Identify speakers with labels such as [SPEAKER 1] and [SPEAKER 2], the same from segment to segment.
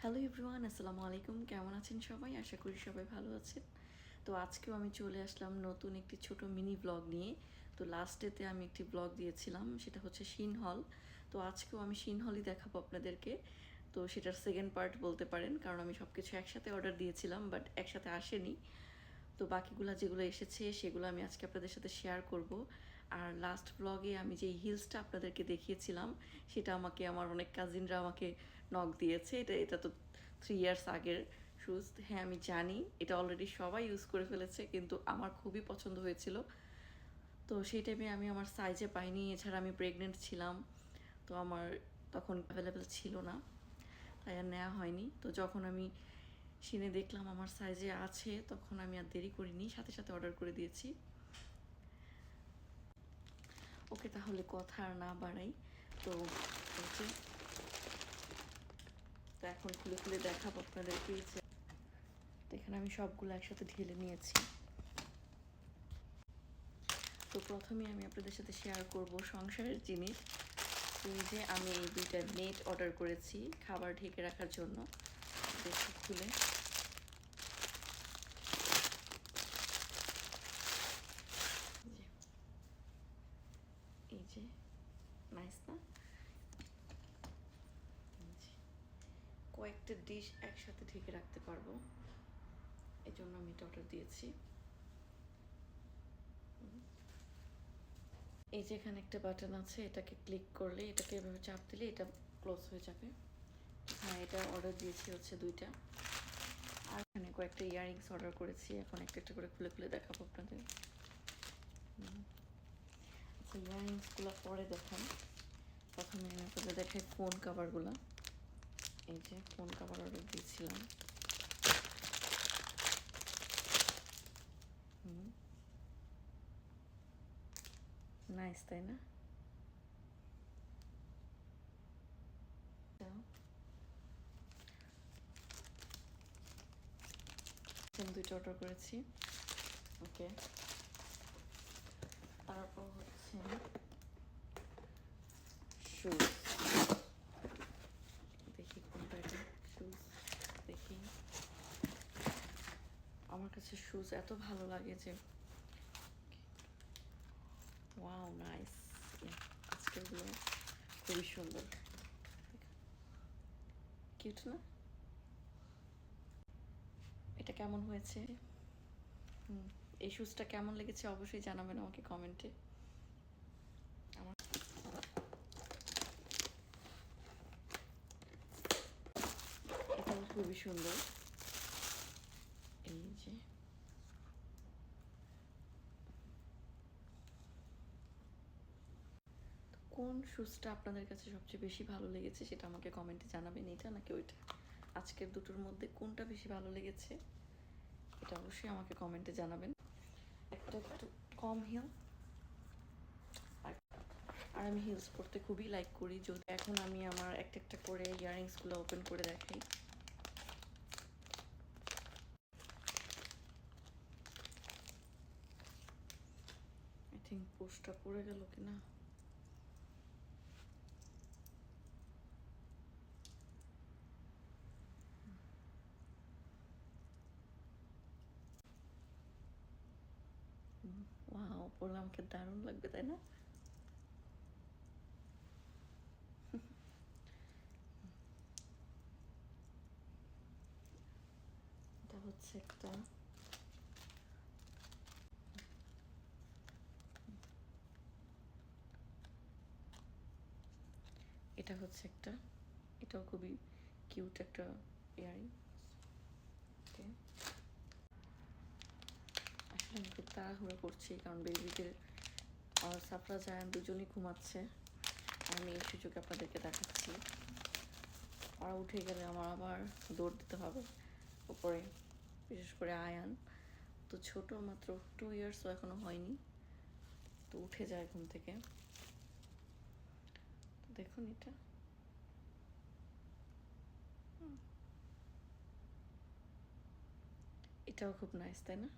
[SPEAKER 1] Hello everyone, আসসালামু আলাইকুম। কেমন আছেন সবাই? আশা করি সবাই ভালো আছেন। তো আজকেও আমি চলে আসলাম নতুন একটি ছোট মিনি ব্লগ নিয়ে। তো লাস্ট ডেতে আমি একটি ব্লগ দিয়েছিলাম, সেটা হচ্ছে শিন হল। তো আজকেও আমি শিন হলই দেখাবো আপনাদেরকে। তো সেটার সেকেন্ড পার্ট বলতে পারেন, কারণ আমি সব কিছু একসাথে অর্ডার দিয়েছিলাম, বাট একসাথে আসেনি। তো বাকিগুলো যেগুলো এসেছে সেগুলো আমি আজকে আপনাদের সাথে শেয়ার করব। আর লাস্ট ব্লগে আমি যে হিলসটা আপনাদেরকে দেখিয়েছিলাম, সেটা আমাকে আমার অনেক কাজিনরা আমাকে নক দিয়েছে। এটা তো 3 ইয়ার্স আগের শুজ। হ্যাঁ, আমি জানি এটা অলরেডি সবাই ইউজ করে ফেলেছে, কিন্তু আমার খুবই পছন্দ হয়েছিল। তো সেই টাইমে আমি আমার সাইজে পাইনি, এছাড়া আমি প্রেগনেন্ট ছিলাম। তো আমার তখন অ্যাভেলেবেল ছিল না, তাই আর নেওয়া হয়নি। তো যখন আমি শিনে দেখলাম আমার সাইজে আছে, তখন আমি আর দেরি করিনি, সাথে সাথে অর্ডার করে দিয়েছি। ওকে, তাহলে কথা আর না বাড়াই। তো তো এখন খুলে খুলে দেখাবো আপনাদেরকে। তো এখানে আমি সবগুলো একসাথে ঢেলে নিয়েছি। তো প্রথমে আমি আপনাদের সাথে শেয়ার করব সংসারের জিনিস। এই যে আমি এই দুইটা নেট অর্ডার করেছি খাবার ঢেকে রাখার জন্য। দেখি খুলে। এই যে নাইস না? কয়েকটা ডিশ একসাথে ঢেকে রাখতে পারবো, এই জন্য আমি এটা অর্ডার দিয়েছি। এই যে এখানে একটা বাটন আছে, এটাকে ক্লিক করলে, এটাকে এভাবে চাপ দিলে এটা ক্লোজ হয়ে যাবে। হ্যাঁ, এটা অর্ডার দিয়েছি হচ্ছে দুইটা। আর এখানে কয়েকটা ইয়াররিংস অর্ডার করেছি, এখন একটা একটা করে খুলে খুলে দেখাবো আপনাদের। আচ্ছা, ইয়াররিংসগুলো পরে দেখান। প্রথমে আমি আপনাদের দেখাই ফোন কাভারগুলো। এই যে ফোন কাভার অর্ডার দিয়েছিলাম। নাইস, তাই না? দুইটা অর্ডার করেছি। ওকে, তারপর হচ্ছে শুজ। দেখি কোনটা এটা। শুজ দেখি। আমার কাছে শুজ এত ভালো লাগে যে, ওয়াও নাইস। আজকেরগুলো খুবই সুন্দর, কিউট না? এটা কেমন হয়েছে? এই শুজটা কেমন লেগেছে অবশ্যই জানাবেন আমাকে কমেন্টে। আমার এটাও খুবই সুন্দর। এই যে কোন শুজটা আপনাদের কাছে সবচেয়ে বেশি ভালো লেগেছে সেটা আমাকে কমেন্টে জানাবেন, এটা নাকি ওইটা। আজকের দুটোর মধ্যে কোনটা বেশি ভালো লেগেছে এটা অবশ্যই আমাকে কমেন্টে জানাবেন। একটা একটু কম হিল, আর আমি হিলস পরতে খুবই লাইক করি। যদি এখন আমি আমার একটা একটা করে ইয়াররিংসগুলো ওপেন করে দেখাই। আই থিঙ্ক পোস্টটা পড়ে গেল কিনা। ওয়াও, পড়লে আমাকে দারুণ লাগবে, তাই না? এটা হচ্ছে একটা, এটা হচ্ছে একটা, এটাও খুবই কিউট একটা ইয়ারিং। ওকে, আসলে আমি খুব তাড়াহুড়ো করছি, কারণ বেবিদের আর সাফরা জায়ান দুজনই ঘুমাচ্ছে। আমি এই সুযোগে আপনাদেরকে দেখাচ্ছি। ওরা উঠে গেলে আমার আবার দৌড় দিতে হবে উপরে, বিশেষ করে আয়ান তো ছোট, মাত্র 2 ইয়ার্সও এখনো হয়নি, তো উঠে যায় ঘুম থেকে। তো দেখুন এটা, এটাও খুব নাইস, তাই না?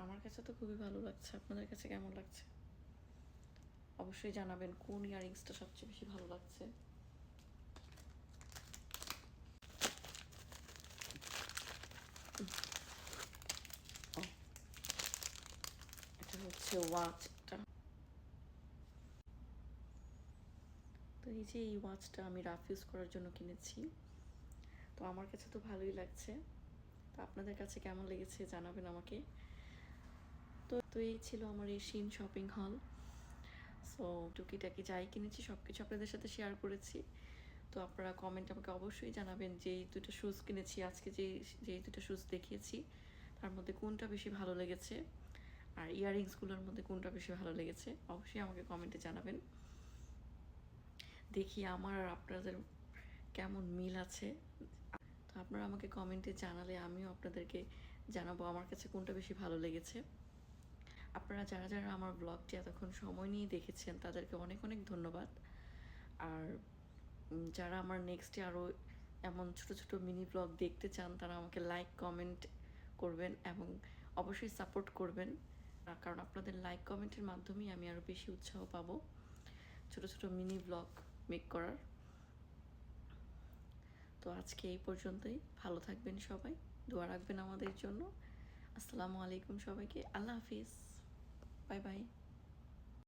[SPEAKER 1] আমার কাছে তো খুবই ভালো লাগছে, আপনাদের কাছে কেমন লাগছে অবশ্যই জানাবেন। কোন ইয়ারিংসটা সবচেয়ে বেশি ভালো লাগছে। হচ্ছে ওয়াচটা। তো এই যে এই ওয়াচটা আমি রাফ ইউজ করার জন্য কিনেছি। তো আমার কাছে তো ভালোই লাগছে, তো আপনাদের কাছে কেমন লেগেছে জানাবেন আমাকে। তো এই ছিল আমার এই শিন শপিং হল। সো টুকিটাকি যাই কিনেছি সব কিছু আপনাদের সাথে শেয়ার করেছি। তো আপনারা কমেন্ট আমাকে অবশ্যই জানাবেন যে এই দুটো শ্যুজ কিনেছি, আজকে যে দুটো শ্যুজ দেখিয়েছি তার মধ্যে কোনটা বেশি ভালো লেগেছে, আর ইয়াররিংসগুলোর মধ্যে কোনটা বেশি ভালো লেগেছে অবশ্যই আমাকে কমেন্টে জানাবেন। দেখি আমার আর আপনাদের কেমন মিল আছে। তো আপনারা আমাকে কমেন্টে জানালে আমিও আপনাদেরকে জানাবো আমার কাছে কোনটা বেশি ভালো লেগেছে। আপনারা যারা যারা আমার ব্লগটি এতক্ষণ সময় নিয়ে দেখেছেন তাদেরকে অনেক অনেক ধন্যবাদ। আর যারা আমার নেক্সটে আরও এমন ছোট ছোট মিনি ব্লগ দেখতে চান তারা আমাকে লাইক কমেন্ট করবেন এবং অবশ্যই সাপোর্ট করবেন, কারণ আপনাদের লাইক কমেন্টের মাধ্যমেই আমি আরও বেশি উৎসাহ পাবো ছোট ছোট মিনি ব্লগ মেক করার। তো আজকে এই পর্যন্তই, ভালো থাকবেন সবাই, দোয়া রাখবেন আমাদের জন্য। আসসালামু আলাইকুম সবাইকে, আল্লাহ হাফিজ, বাই বাই।